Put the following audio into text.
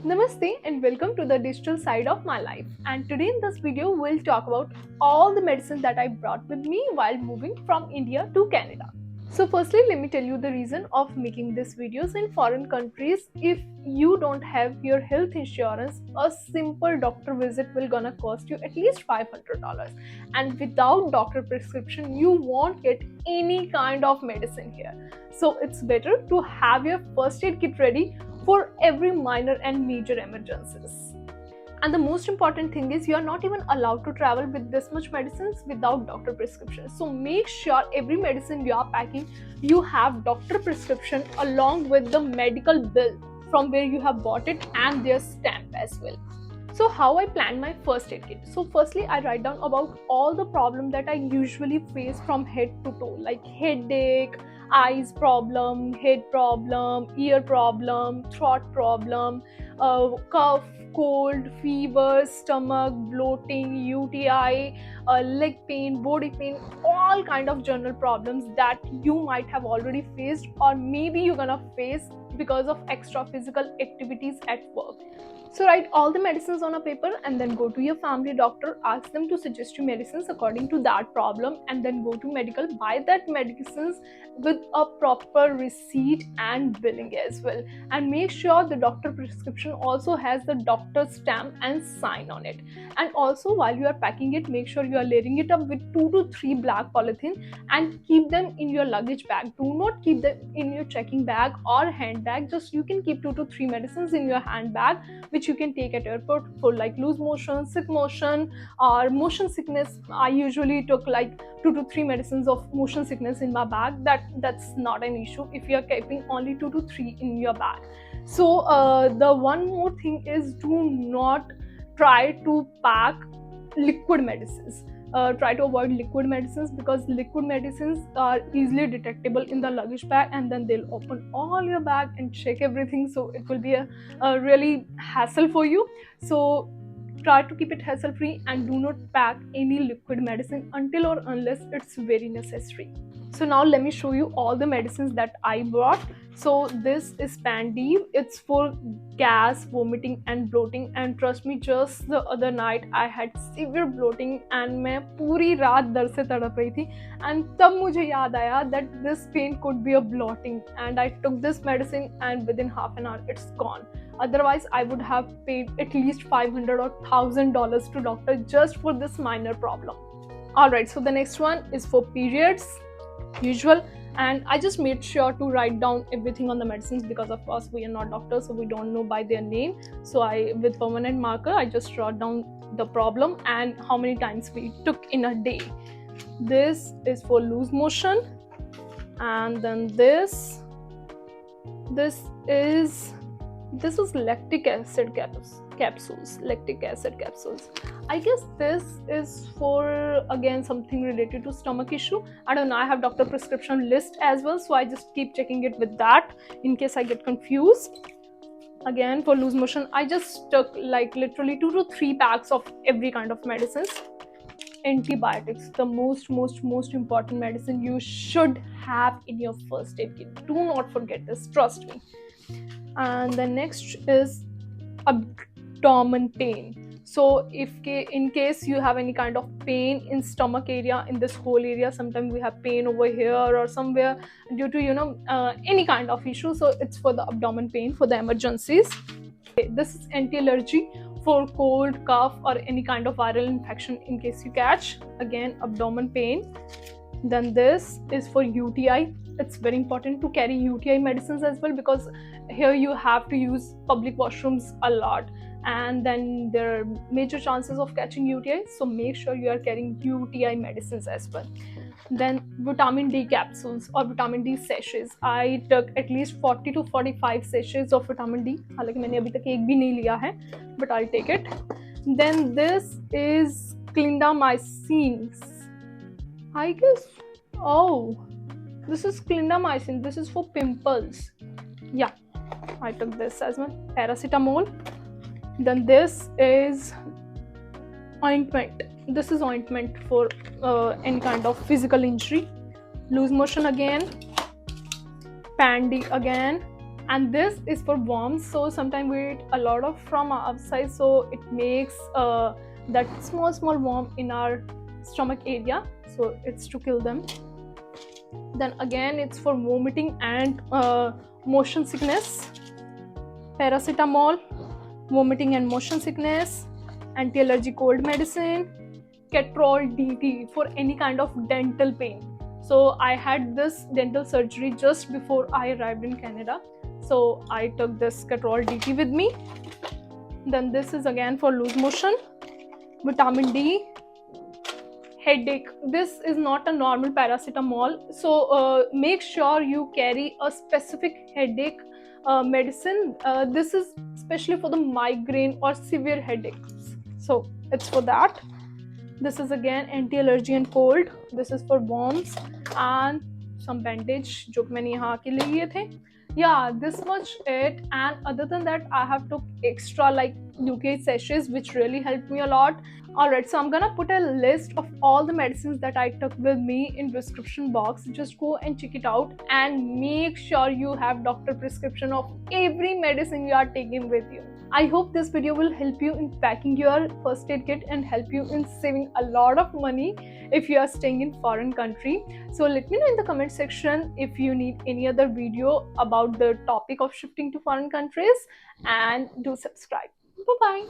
Namaste and welcome to the digital side of my life. And today in this video, we'll talk about all the medicines that I brought with me while moving from India to Canada. So firstly, let me tell you the reason of making these videos in foreign countries. If you don't have your health insurance, a simple doctor visit will gonna cost you at least $500. And without doctor prescription, you won't get any kind of medicine here. So it's better to have your first aid kit ready for every minor and major emergencies. And the most important thing is you are not even allowed to travel with this much medicines without doctor prescription. So make sure every medicine you are packing, you have doctor prescription along with the medical bill from where you have bought it and their stamp as well. So how I plan my first aid kit. So firstly, I write down about all the problems that I usually face from head to toe, like headache, eyes problem, head problem, ear problem, throat problem, cough, cold, fever, stomach, bloating, UTI, leg pain, body pain, all kind of general problems that you might have already faced or maybe you're gonna face because of extra physical activities at work. So write all the medicines on a paper and then go to your family doctor, ask them to suggest you medicines according to that problem, and then go to medical, buy that medicines with a proper receipt and billing as well. And make sure the doctor prescription also has the doctor's stamp and sign on it. And also while you are packing it, make sure you are layering it up with 2 to 3 black polythene and keep them in your luggage bag. Do not keep them in your checking bag or handbag. Just you can keep 2 to 3 medicines in your handbag which you can take at airport for like loose motion, sick motion, or motion sickness. I usually took like 2 to 3 medicines of motion sickness in my bag. That's not an issue if you are keeping only 2 to 3 in your bag. So the one more thing is, do not try to pack liquid medicines. Try to avoid liquid medicines because liquid medicines are easily detectable in the luggage bag, and then they'll open all your bag and check everything, so it will be a really hassle for you. So try to keep it hassle free and do not pack any liquid medicine until or unless it's very necessary. So now let me show you all the medicines that I brought. So this is Pandiv. It's for gas, vomiting and bloating, and trust me, just the other night I had severe bloating and मैं पूरी रात दर्द से तड़प रही थी, and तब मुझे याद आया that this pain could be a bloating, and I took this medicine and within half an hour it's gone. Otherwise I would have paid at least $500 or $1,000 to doctor just for this minor problem. Alright, so the next one is for periods, usual, and I just made sure to write down everything on the medicines because of course we are not doctors, so we don't know by their name. So I, with permanent marker, I just wrote down the problem and how many times we took in a day. This is for loose motion, and then this is lactic acid capsules. I guess this is for again something related to stomach issue. I don't know, I have doctor prescription list as well, so I just keep checking it with that in case I get confused. Again for loose motion, I just took like literally 2 to 3 packs of every kind of medicines. Antibiotics, the most important medicine you should have in your first aid kit. Do not forget this, trust me. And the next is abdomen pain. So if in case you have any kind of pain in stomach area, in this whole area, sometimes we have pain over here or somewhere due to any kind of issue, so it's for the abdomen pain, for the emergencies. This is anti-allergy for cold, cough or any kind of viral infection in case you catch, again abdomen pain. Then this is for UTI. It's very important to carry UTI medicines as well because here you have to use public washrooms a lot, and then there are major chances of catching UTI, so make sure you are carrying UTI medicines as well. Then vitamin D capsules or vitamin D sachets. I took at least 40 to 45 sachets of vitamin D. हालांकि मैंने अभी तक एक भी नहीं लिया है, but I'll take it. Then this is clindamycin. I guess, oh, this is clindamycin. This is for pimples. Yeah, I took this as well. Paracetamol. Then this is ointment. This is ointment for any kind of physical injury. Loose motion again. Pandy again. And this is for worms. So sometimes we eat a lot of from outside, so it makes that small worm in our stomach area, so it's to kill them. Then again, it's for vomiting and motion sickness. Paracetamol, vomiting and motion sickness. Anti-allergy cold medicine. Ketrol DT for any kind of dental pain. So I had this dental surgery just before I arrived in Canada, so I took this Ketrol DT with me. Then this is again for loose motion. Vitamin D. Headache. This is not a normal paracetamol, so make sure you carry a specific headache medicine. This is especially for the migraine or severe headaches, so it's for that. This is again anti-allergy and cold. This is for worms and some bandage जो मैंने यहाँ के लिए लिए थे. Yeah, this much it. And other than that, I have took extra like UK sachets, which really helped me a lot. Alright, so I'm gonna put a list of all the medicines that I took with me in description box. Just go and check it out and make sure you have doctor prescription of every medicine you are taking with you. I hope this video will help you in packing your first aid kit and help you in saving a lot of money if you are staying in foreign country. So let me know in the comment section if you need any other video about the topic of shifting to foreign countries, and do subscribe. Bye bye.